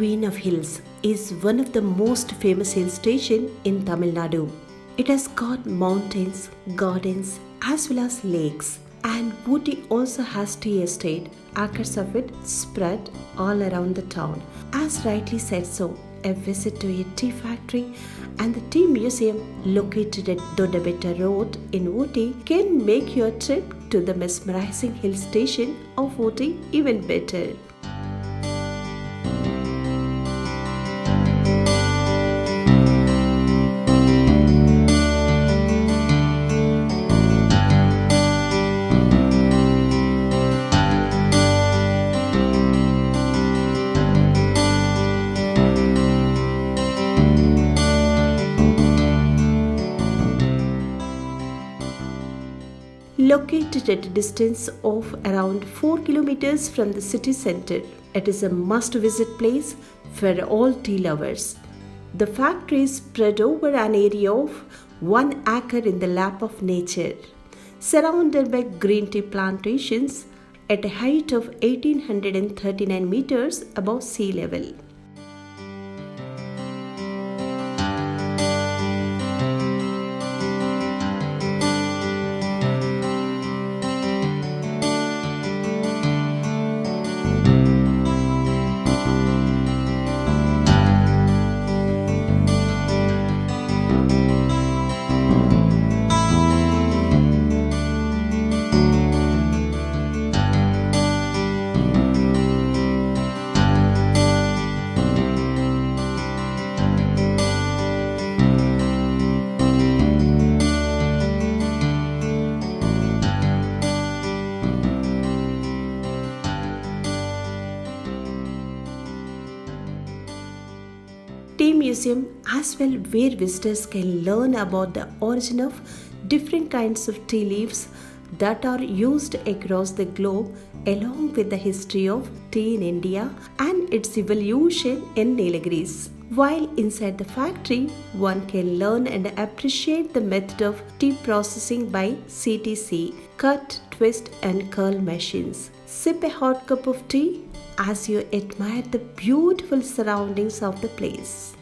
Queen of Hills is one of the most famous hill stations in Tamil Nadu. It has got mountains, gardens as well as lakes, and Ooty also has tea estate, acres of it spread all around the town. As rightly said so, a visit to a tea factory and the tea museum located at Dodabetta Road in Ooty can make your trip to the mesmerizing hill station of Ooty even better. Located at a distance of around 4 kilometers from the city center, it is a must-visit place for all tea lovers. The factory is spread over an area of 1 acre in the lap of nature, surrounded by green tea plantations at a height of 1839 meters above sea level. Tea museum as well, where visitors can learn about the origin of different kinds of tea leaves that are used across the globe, along with the history of tea in India and its evolution in Nilgiris. While inside the factory, one can learn and appreciate the method of tea processing by CTC, cut, twist and curl machines. Sip a hot cup of tea as you admire the beautiful surroundings of the place.